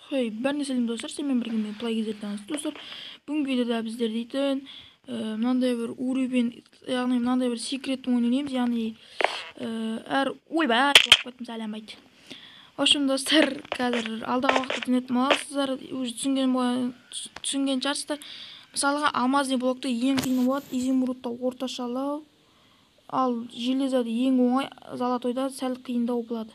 Hey, ben Selim dostlar, sen birlikte Play Gazet'ten dostlar. Bugünkü videoda bizler deyitin mынандай bir uruben, yani mынандай bir secret oynayamız, yani oyba, kеттім сәлембайды. Ошон достар, қазір алдағы уақытта түнетін боласыздар, уже түсінген шығарсыздар. Мысалға, алмазный блокты ең қиыны болады, изумрудта орташалау, ал железода ең оңай, золотойда сәл қиындау болады.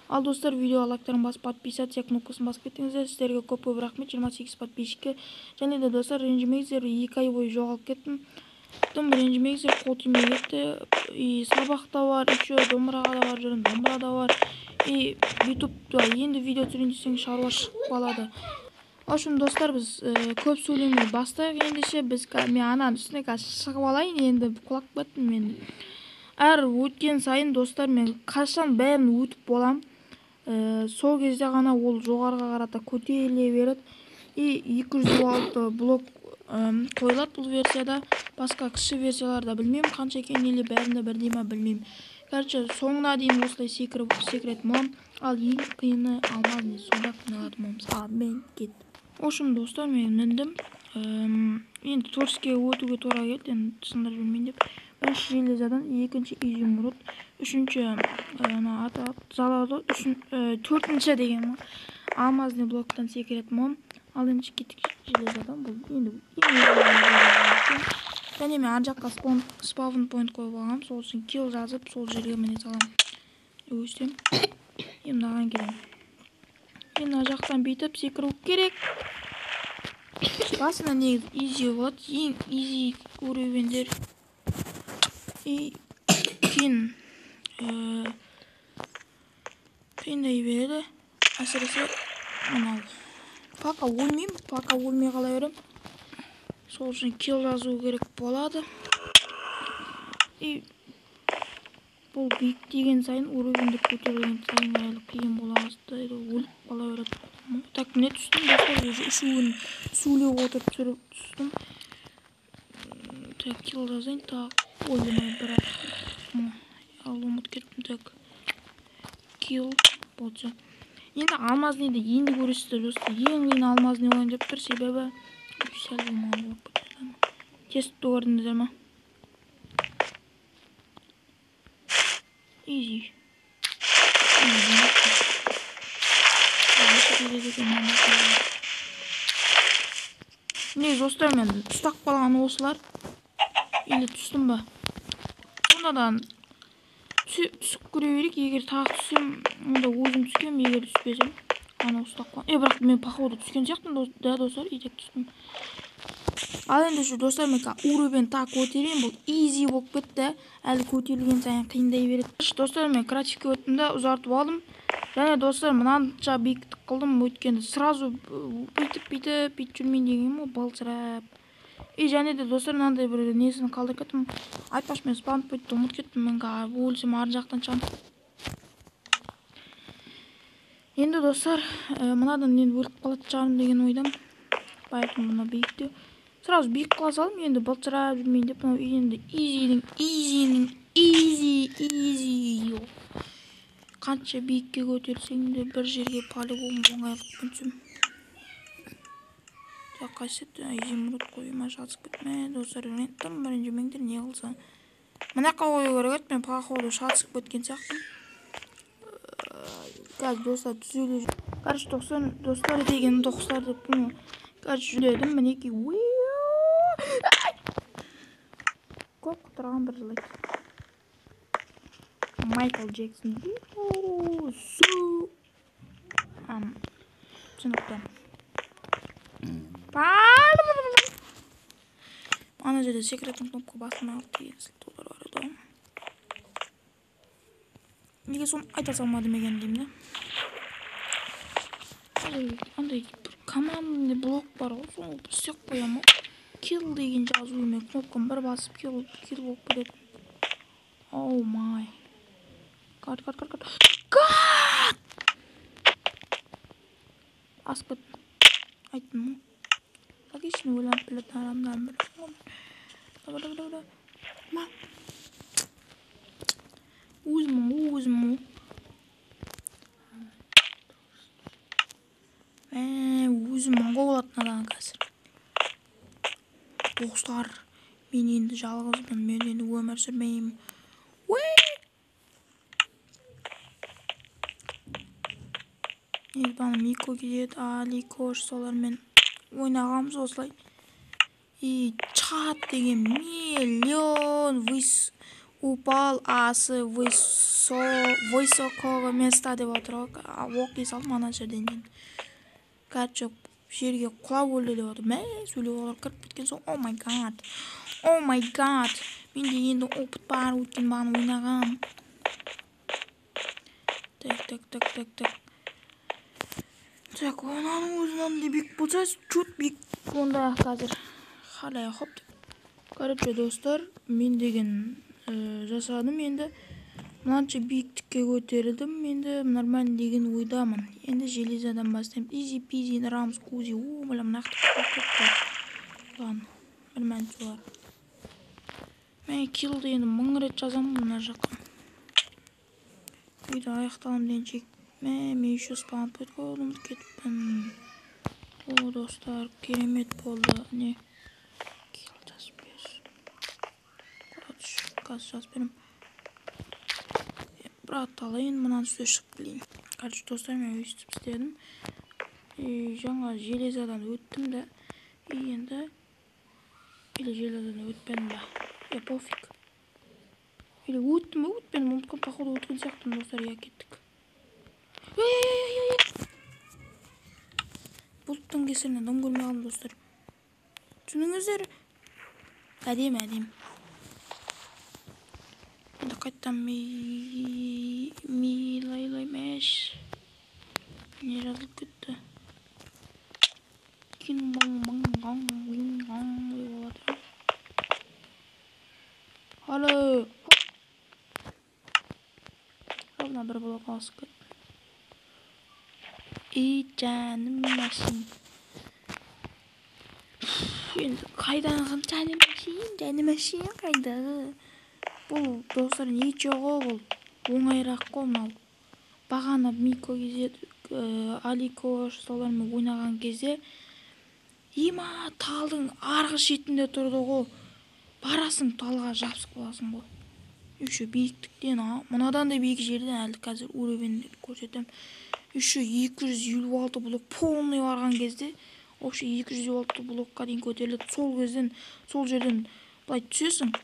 Ал достар, видеоға лайктарын басып, подписаться кнопкасын басып кеттіңіздер. Сіздерге көп рахмет, 28 подписчикке. Және де достар, ренжімеңіздер, 2 ай бойы жоғалып кеттім. Тым ренжімеңіздер, қол тимей кетті. И сабақта бар, еще домбыраға да бар жүрмін, домбыра да бар. И ютубта енді видео түсірейін десең шаруа шығып қалады. Ошон достар, біз көп сөйлемей бастайық ендеше. Мен ананың үстіне шығып алайын, енді құлап кеттім мен. Әр өткен сайын достар, мен қашан бәрін өтіп болам. Сол кезде ғана ол жоғарыға қарата көтеріле береді. И 256 блок қойылады бұл версияда. Басқа кіші версияларда білмеймін қанша екен, или бәрінде бірдей ма білмеймін. Короче, соңына дейін осылай секірет болам. Ал ең қиыны алмазный, сонда қиналадым болмыз. Ал мен кеттім. Ошым достар, мен міндім. Енді творческийге өтуге тура келді, енді түсіндіріп жүрмейін деп. Бірінші железодан, екінші изумруд, үшінші төртінші деген алмазный блоктан секіретін болам. Ал енді кеттік железодан, бұл енді және мен ар жаққа спавн point қойып алғам, сол үшін kill жазып, сол жерге міне салам. Өстем. Енді маған келем. Енді ар жақтан бүйтіп секіру керек. Басында негізі easy болады, ең easy уровендер. И қиындай береді. Әсіресе мынау. Пока өлмеймін, пока өлмей қала берем. Сол үшін kill жазу керек болады. И бұл биік деген сайын, уровенді көтерген сайын әлі қиын бола бастайды, өліп қала береді. Так, міне түстім, достар, үшеуін сөйлеп отырып түстім. Так, kill жазайын, так, ойламай бірақ. Ал ұмыт кеттім, так. Kill болса. Енді алмазнийді енді көресіздер достар. Ең қиын алмазный ойын деп тұр, себебі сәл болмаған болып кетеді. Тестті көрдіңіздер ма? Easy. Не, достар, мен ұстақ қалған осылар. Или түстім ба? Сонадан түсіп көре берейік. Егер тағы түссем, онда өзім түскем, егер түспесем. Ана ұстақ қалған. Бірақ мен походу түскен сияқтым, да достар, етек түстім. Ал енді şu достар, мен уровень так көтерейін, бұл easy болып кетті. Әлі көтерілген сайын қиындай береді. Достар, мен кратикке өттім де ұзартып алдым. Және достар, мынанша биіктік қылдым, өткенде сразу бүйтіп жүрмейін деген ол балсырап. И және де достар, мынандай бір несін қалдырып кеттім. Айтпаш, мен спаун поинтті ұмыт кеттім, мен өлсем ар жақтан шығам. Енді достар, мынадан мен өліп қалатын шығармын деген ойдам. Поэтому мына биіктеу. Сразу биік қыла салым, енді балсырап жүрмейін деп, енді easy. Қанша биікке көтерсең де бір жерге полигон оңайлық күнсім. Так, қайсетті изумруд қойыма жазып кетме. Достар, тым ренжімеңдер, не қылса. Мынаққа қою керек, мен походу шатысып кеткен сияқтым. Қазір достар түзеле жүр. Короче, достар деген достар деп bunu. Короче, жүледім, мінеки. Көп құтырған бір жылай. Майкл Джексон. Түсінікті. Ана жерде секретный кнопка басына алып деген сылтаулар бар еді. Неге соны айта салмадым екен деймін, да? Андай командный блок бар ғой, соны істеп қоямын. Kill деген жазуымен кнопканы бір басып kill болып кетеді. Oh my. Кат. Асып кет. Айттым мұ? Логично ойланып білетін адамдан бір. Давай. Ма? Өзім мұ? өзім қобылатын адам қазір. Достар, мен енді жалғызбын, мен енді өмір сүрмеймін. Бана Мико келеді, Аликош солармен ойнағамыз осылай. И чат деген миллион упал асы высокого места деп отыр. Оқи салдым ана жерден. Короче, жерге құлап өлді деп отыр. Мә, сөйлеп олар кіріп кеткен соң, о май гад. Менде енді опыт бар, өткен бағын ойнағам. Так, онаның өзінен де бек болса, чут бек онда қазір. Қалай хоп. Короче, достар, мен деген жасадым енді. Мынанша биіктікке көтерілдім, енді нормально деген ойдамын. Енді железадан бастаймын. Изи пизи, рамс кузи. Білім, нақты көпті. Ладно, білмән солар. Мен килді енді 1000 рет жазамын мына жаққа. Үйді аяқталым ден чек. Мен еще спаун пойт қойылым кетіппін. О, достар, керемет болды. Не? Кил жазып бер. Қаз жазып берім. Брат алайын, мұнан үсті шығып білейін. Короче, достар, мен өйстіп істедім. Жаңа железадан өттім да. Енді или железадан өтпедім ба? Пофиг. Или өттім, өтпедім. Ұмытқан, походу өткен сияқтым, достар, я кеттік. Бұлттың кесірінен дым көрмей қалдым, достар. Түсініңіздер? Әдем. Енді қайттан милайлай мәш. Не жазылып кетті? Алло. Ровно бір блок алысып кетті. Жаным машин. Енді қайдан жаным машин қайда? Бұл достар не жоғы бұл? Оңайрақ қой мынау. Бағана Мико кезеді, Аликош солармен ойнаған кезде има талдың арғы шетінде тұрды ғой. Барасың талға жапсық боласың ғой. Еще биіктіктен, мұнадан да биік жерден әлі қазір уровенді көрсетем. Еще 256 блок полный барған кезде, вообще 256 блокқа дейін көтеріледі. Сол жерден былай түсесің.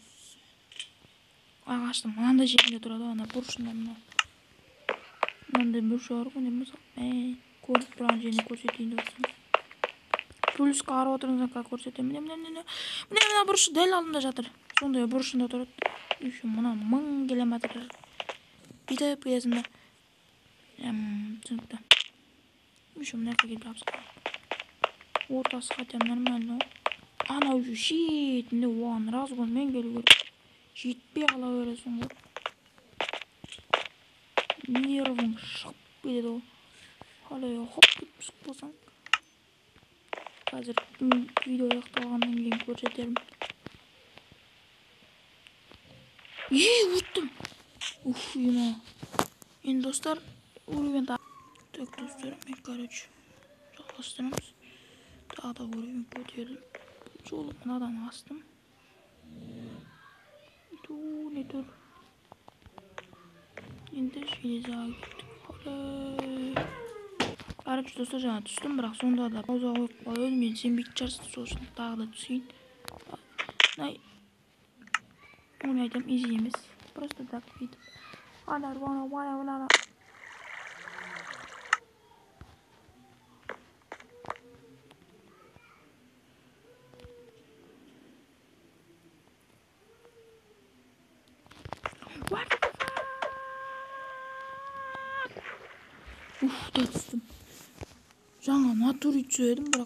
Ағаштың мынандай жерінде тұрады, ана бұрышында мына. Мынандай бұрышы бар ғой, мысалы. Көріп тұрған жеріне көрсетейін деп отырсың. Плюс қарып отырыңыздан көрсетем. Мына бұрышы дәл алдында жатыр. Сондай бұрышында тұрады. Еще мына 1000 километр. Бүйтіп кезімді. Түсінікті. Еще мына келіп жапсық. Ортасы хотя нормально. Ана уже шетінде оған разгонмен келу керек. Жетпей қала бересің ғой. Нервың шығып кетеді ғой. Қалай хоп кетіп шығып болсаң. Қазір видео аяқталғаннан кейін көрсетерім. Өттім. Ема. Енді достар, уровень так, достар, мен, короче, жалғастырамыз. Тағы да уровень көтерілім. Жолы мынадан астым. Не тұр. Енді железаға кеттік. Короче, достар, жаңа түстім, бірақ сонда да пауза қойып қойып, мен сенбейтін шығарсыз, сол үшін тағы да түсейін. Оны айтам, изи емес. Просто так бүйтіп. Вана. Да түстім. Жаңа натури түседім, бірақ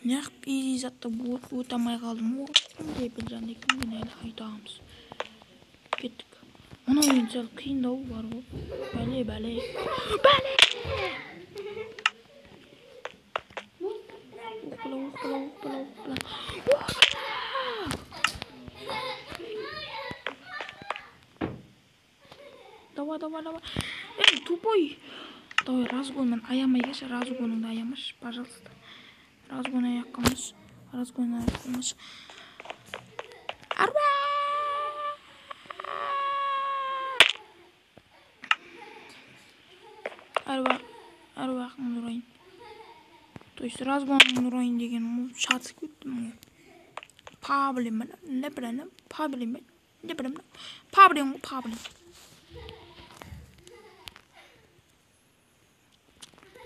неғып изи затты өте алмай қалдым. Кімде біл жаңа кімден әлі айтамыз. Кеттік. Мұна ойын сәл қиындау бар ғой. Бәле. Оқпыла. Давай. Тупой. Давай, разгонмен аямай кеш, разгоныңды аямаш, пожалуйста. Razgona yakınmış. Razgona yakınmış. Arba! Arba nurayın. То есть разгон нурайын деген шатысып кеттім. Паблин не білем. Паблин не білем. Паблин.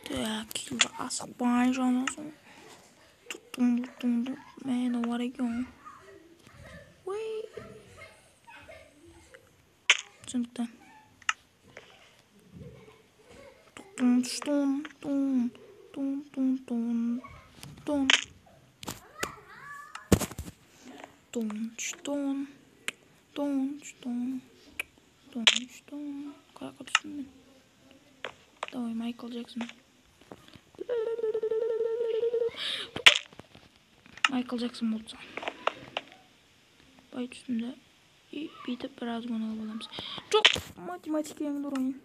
Так, килді асықпай жанасың. Тұттым. Мені бар екен. Ой. Түсінікті. Тун. Kayak düştüm ben. Давай, Майкл Джексон. Майкл Джексон болса. Бай üstünde. Bitip biraz bunu alalım. Çok matematik yanında oyun.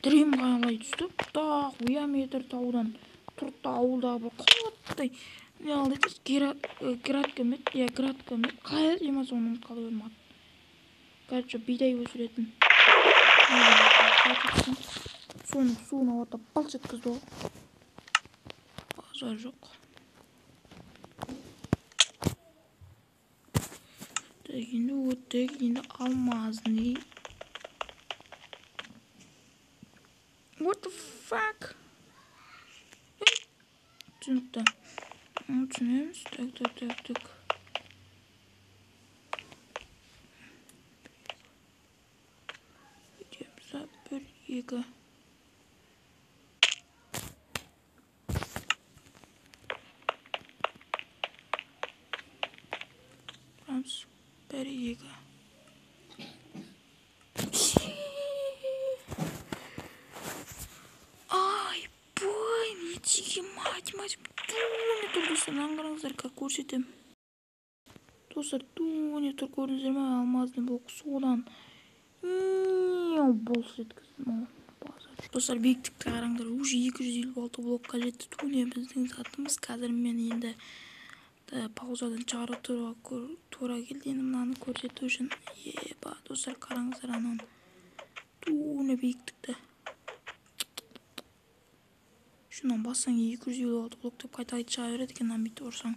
Dream қаялай түсті. Тақ ұя метр таудан тұртты ауылдағы бір қуаттай. Не алдайды? Градка мет. Қайыр емес оның қалы өрмады. Короче, бидай өсіретін. Соның суын ауырта балш еткізді ол. Базар жоқ. Енді өттік, енді алмазын. What the fuck? Түсінікті. Түсінеміз. Так. Өтеміз. 1, 2. Тұрамыз. 1, 2. Туне қараңыздар, как көрсетем. Достар, туне тұр көрдіңіздер ме? Алмаздың блок содан. Болс еткіздім. Достар, биіктікті қараңдар. Уже 256 блокқа жетті. Туне біздің затымыз. Қазір мен енді паузадан шығару тура келді. Енді мынаны көрсету үшін. Достар, қараңыздар анан. Туне биіктікті. Шунан бассаң 256 блок деп қайта шыға береді екен, мынаны бүйтіп ұрсаң.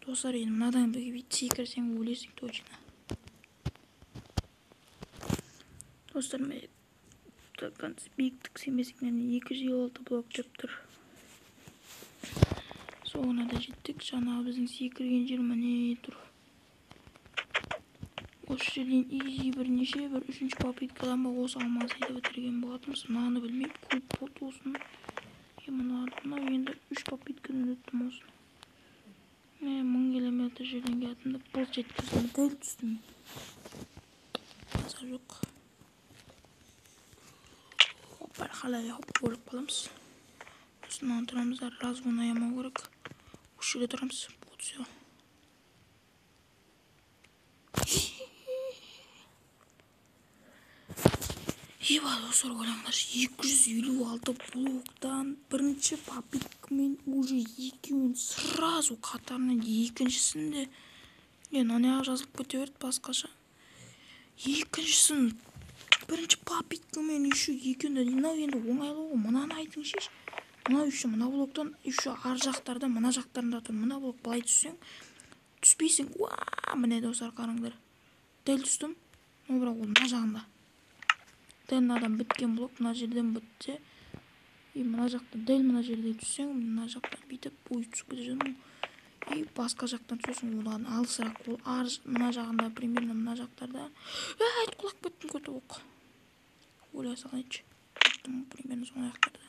Достар, енді мынадан бүйтіп секірсең өлесің точно. Достар, мен биіктік семесіңнен 256 блок деп тұр. Соғына да жеттік. Жаңа біздің секірген жер міне тұр. Осы жерден изи бірнеше бір 3-ші попыткадан ба осы алмасайды бітірген болатымыз. Мынаны білмейіп көп болды осын. Мынау енді 3 попыткадан өттім осын. 1000 километр жерден келдім. Бұл жеткіздім. Дәл түстім. Базар жоқ. Бір қалай болып қаламыз. Осынан тұрамыздар. Разгон аямау керек. Осы жерде тұрамыз. Бұл все. Достар, ойлаңдар, 256 блоктан бірінші попыткамен уже екеуін сразу қатарынан екіншісінде анаяқ жазылып кете берді басқаша. Екіншісін бірінші попыткамен еще екеуінде мынау енді оңайлы ғой. Мынаны айтың шеш. Мынау еще мына блоктан еще ар жақтарда мына жақтарында тұр. Мына блок былай түссең түспейсің. Міне достар, қараңдар. Дәл түстім. Бірақ ол мына жағында. Дәл мынадан біткен блок, мына жерден бітсе, мына жақтан дәл мына жерде түссең, мына жақтан бүйтіп бой түсіп кете жатырмын. Басқа жақтан түсесің, одан алысырақ. Ол мына жағында, примерно мына жақтарда. Құлап кеттім көті оқ. Ойлай салайыншы. Примерно соң аяқтарда.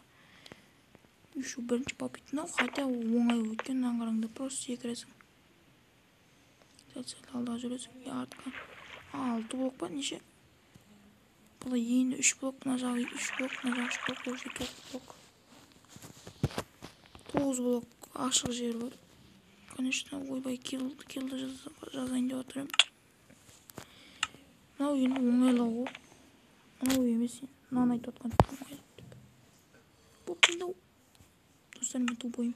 Еще бірінші попытка, хотя оңай өткен, қараңда просто секіресің. Сәл алда жүресің, артқа. 6 блок па, неше? Бұл енді 3 блок, мына жағы 3 блок, мына жағы 3 блок, 9 блок. 9 блок ашық жер бар. Конечно, ойбай келді жазайын деп отырым. Мынау енді оңайлау ғой. Ana емес. Мынаны айтып отқан. Бұл достар, мен тупойым.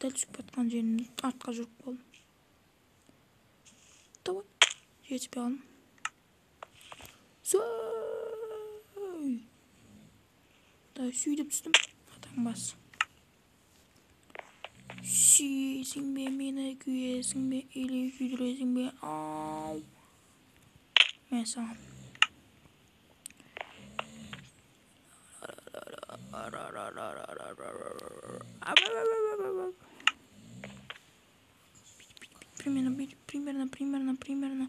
Дәл түсіп батқан жерімді артқа жүріп қалдым. Давай. Жетіп алдым. Да, сөйтіп түстім. Атаң бас. Сүйесің бе, мені күйесің бе, или күйдіресің бе? Ау. Мен саған. Примерно.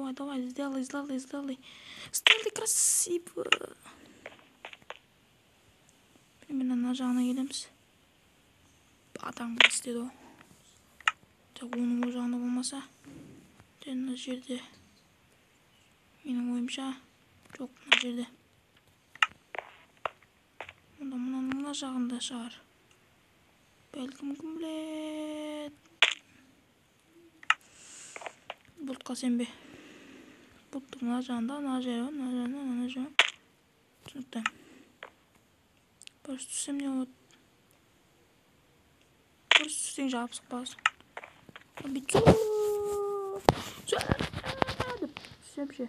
Давай. Сделай. Сделай красиво. Примерно мына жағына келеміз. Атаң бас деді. Так, оның ол жағында болмаса. Мына жерде. Менің ойымша. Жоқ, мына жерде. Онда мына жағында шығар. Бәлкім кім білет. Бұлтқа сенбе. Бұлттың мына жағында, мына жағы. Түсінікті. Просто түссем не болады. Просто түссең жабысып қаласың. Деп түссем ше.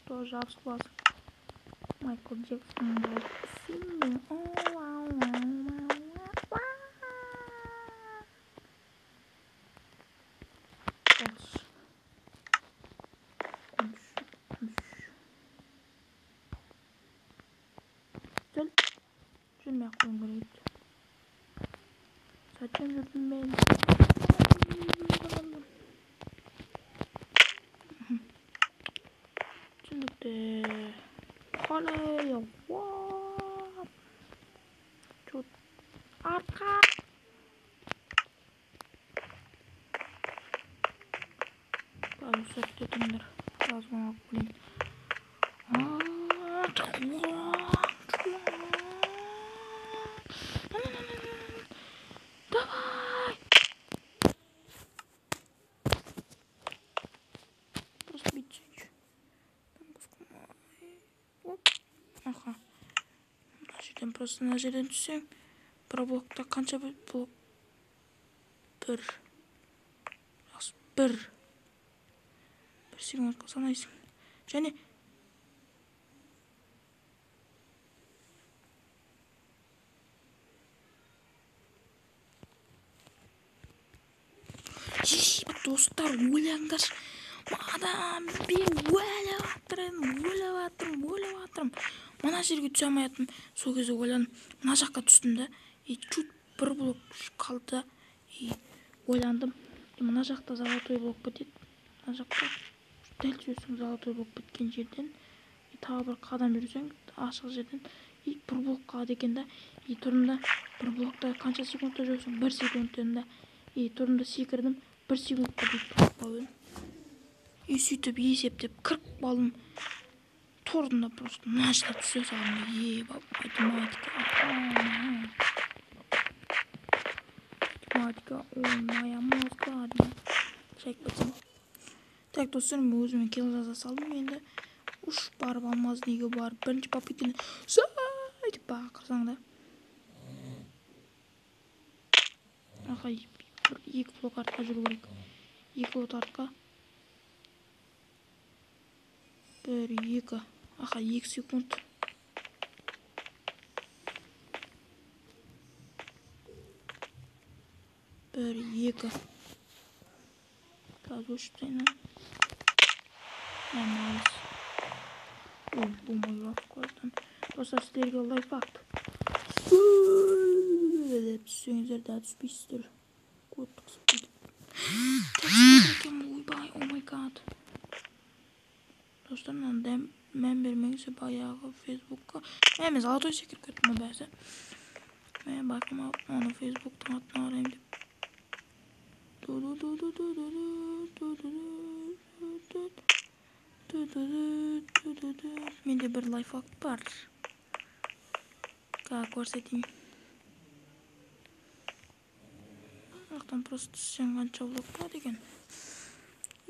Тоже жабысып қаласың. Майкл Джексон болды. Жүрмей қойым керек. Saçım yürüdüm ben. Şimdi kaleye var. Çok arka. Baru settimdir. Biraz bana koyayım. Давай! Просто бить чуть-чуть. Оп. Ага. Просто на жерден түссең. Бір блокта қанша блок? Бір секундқа санайсың. Және достар, ойлаңдар. Мадам, мен ойлап жатырмын. Мына жерге түсе алмайатым. Сол кезде ойландым. Мына жаққа түстім да. Чуть бір блок қалды. Ойландым. Мына жақта золотой блок бітеді. Мына жақта дәл түсесің золотой блок біткен жерден. Тағы бір қадам жүрсең, ашық жерден. Бір блок қалды екен да. Тұрымда бір блокта қанша секундта жүрсің? 1 секундтен да. Тұрымда секірдім. 1 секундқа бүйтіп қалдым. Сөйтіп есептеп кіріп қалдым. Тордында просто начала түсе салдым. Математика, моя мозга. Шайк бітсін. Так, достар, мен өзімен кел жаза салдым. Енді уш барып алмаз неге барып. Бірінші попытканы сөйтіп бақырсаң да. Аха, 2 блок артқа жүру керек. 2 блок артқа. 1, 2. Аха, 2 секунд. Bir, 2. Biraz uçtayım. Nice. Bu moyu koydum. Dostlar sizlerge life attı. Düşünüzler daha düşmüştür. Korktuk speed. Oh my god. Dostlar, ben bilmeyse bayağı Facebook'a. Ben zalatoy çekir kötüme berse. Ben bakma onu Facebook'tan atma arayayım. Mende bir life hack var. Көрсетейін. Ақтан просто түсен қанша блок бар деген.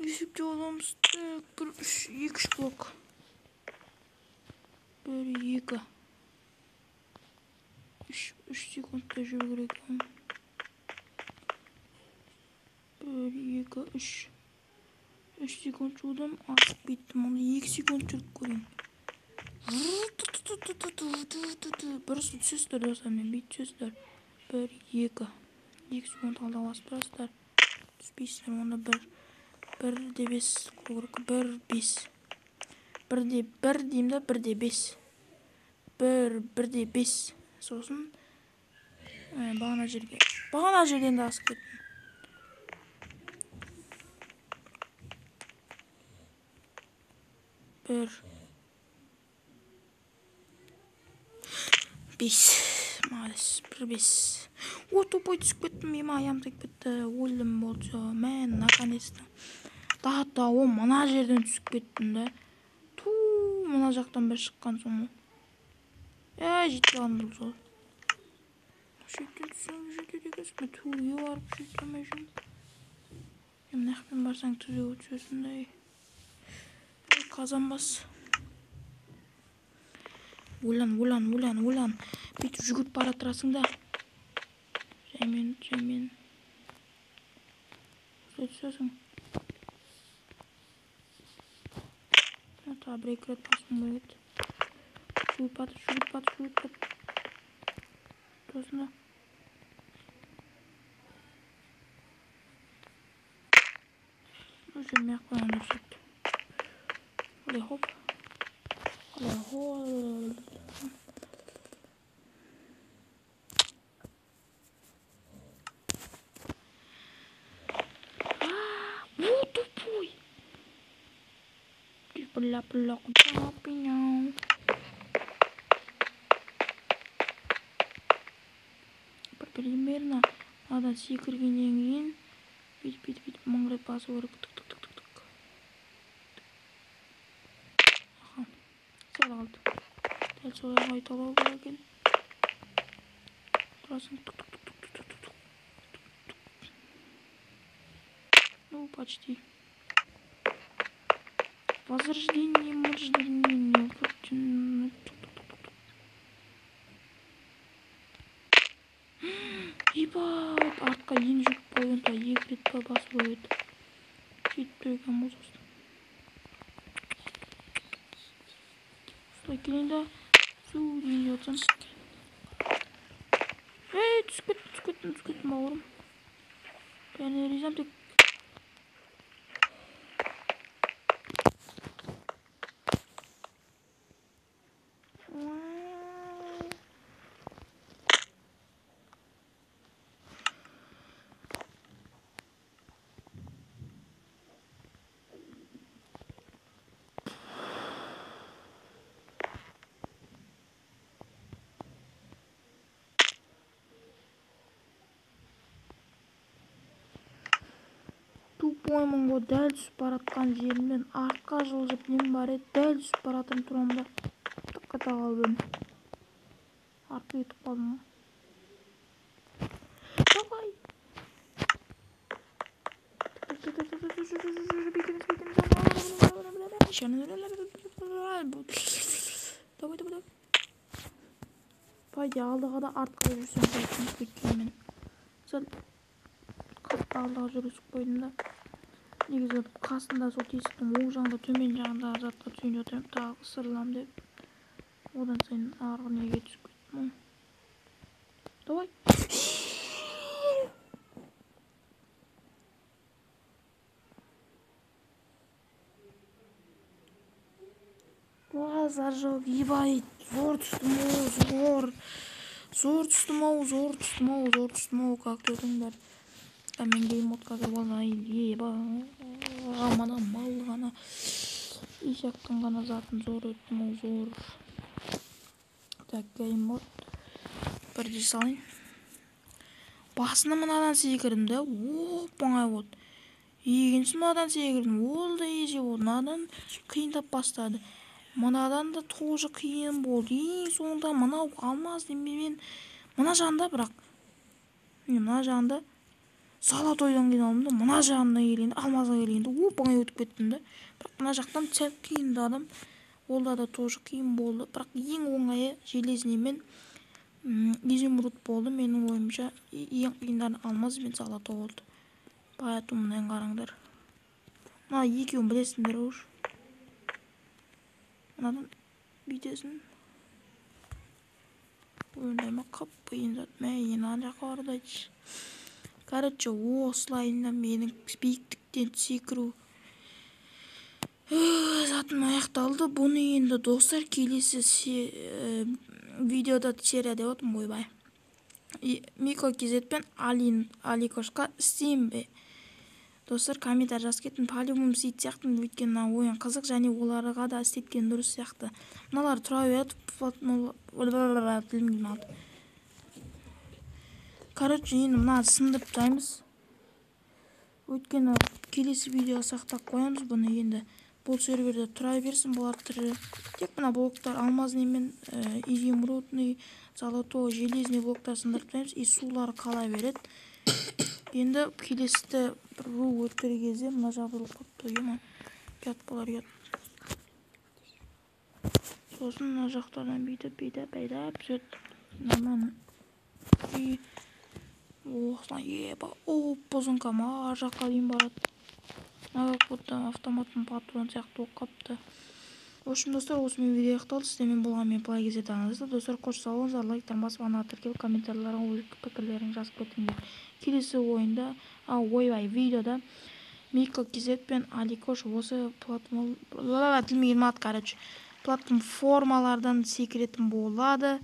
Есепте аламыз. Bir 2-3 блок. 1-2. 3 секундта жүру керек. 1-2-3. 3 секунд жүрдім. Асып кеттім. Оны 2 секунд жүріп көрейін. Бірісі түсесіздер достар, мен бейт түсесіздер. 1-2. 2 секунд алда басып тұрасыздар. Түспейсіздер. Онда 1-5 көрік. 1-5. 1-1 деймін да, 1-5. 1-5. Сосын бағана жерге. Бағана жерден де асып кеттім. 1-5. Maalesef 1-5. О, тупой түсіп кеттім. Менің аяғым тік бітті. Өлдім болды. Мен наконец-то. Да, о, мына жерден түсіп кеттім да. Мына жақтан бір шыққан соң. Жетті қалдым бұл жол. Шеттен түсің жетеді екенсің. Түге барып шеттемей жүрмін. Нақпен барсаң түзеу түсесіңдей. Қазанбас. Ойлан. Бүйтіп жүгіріп бара тұрасың да. Жаймен. Осылай түсесің. Та бір-екі рет басым керек. Жүгіріп батыр. Тұрасың да. Жүрмей ақ қойған дұрыс. Олай хоп. Тупой. Бля, куда пенял. Примерно надо секіргеннен кейін бүйтіп маңырап басу керек. Сәл қалды. Дәл солай қайталау керек екен. Тұрасың. Ну, почти. Возрождение. Ебать, артқа ең жүк қойында 2 рет басып өйді. Жетпеген мұзысын. Осылай келейін да, су дейін жатсам. Түсіп кеттім бауырым. Бәріне ризам тек. Тупоймын ғой, дәл түсіп баратқан жеріммен артқа жылжып нем бар еді, дәл түсіп баратын тұрамда тыққата қалдым. Артқа етіп қалдым. Давай! Давай. Пайда алдыға да артқа жүрсем қайтын кеткенмен. Сәл қатты алдыға жүрісіп қойдым да. Негізі қасында сол тесіктің оң жағында төмен жағында затқа түсейін отырмын. Тағы ысырылам деп. Одан сайын арғы неге түсіп кеттім. Давай. Зажег, ебать. Зор түстім ау, как дедіңдер. Мен геймод қазір болған мана мал ғана ишақтың ғана затын зор өттім ау, зор. Так, геймод бірде салайын. Басына мынадан секірдім да, оп-оңай болды. Екінші мынадан секірдім, ол да еже болды. Мынадан қиындап бастады. Мынадан да тоже қиын болды. Ең соңында мынау қалмаз деймін мен. Мына жағында бірақ. Мына жағында Золотойдан кейін алдым да, мына жағына келгенде, алмазға келгенде оп-оңай өтіп кеттім да. Бірақ мына жақтан сәл қиындадым. Олда да тоже қиын болды. Бірақ ең оңайы железный мен изумруд болды. Менің ойымша ең қиындары алмаз бен золото болды. Поэтому мынаны қараңдар. Мына екеуін білесіңдер уж. Мынадан бүйтесің. Ойындайма қап қиын зат. Мен ана жаққа барды айтшы. Короче, осылайында менің биіктіктен секіру затым аяқталды. Бұны енді достар келесі видеода серияда отым ойбай. Мико KZ пен Аликошқа істейін бе? Достар комментар жазып кеттім. По-любому істейді сияқтымын, өйткені ойын қызық және оларға да істеткен дұрыс сияқты. Мыналар тұра береді. Короче, енді мына сындырып таймыз. Өйткені келесі видео сақтап қоямыз бұны енді. Бұл серверде тұра берсін, бұлар түрі. Тек мына блоктар алмазный мен изумрудный, золото, железный блоктар сындырып таймыз. И сулары қала береді. Енді келесті ру өттір кезде мына жабылып қойыпты. Ема, ұят болар ұят. Сосын мына жақтардан бүйтіп сөйт. Нормально. И осылай еба. Бозынқа ар жаққа дейін барады. Как будто автоматтың патрон сияқты болып қапты. В общем, достар, осымен видео аяқталды. Сіздермен болған мен Play KZ таныңызды. Достар, қош сау болыңыздар, лайктар басып, ана тіркеліп, комментарийларға өз пікірлерін жазып кетіңдер. Келесі ойында, видеода Мико KZ пен Аликош осы платформалардан секіретін болады.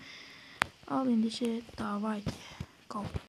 Ал ендеше давайте.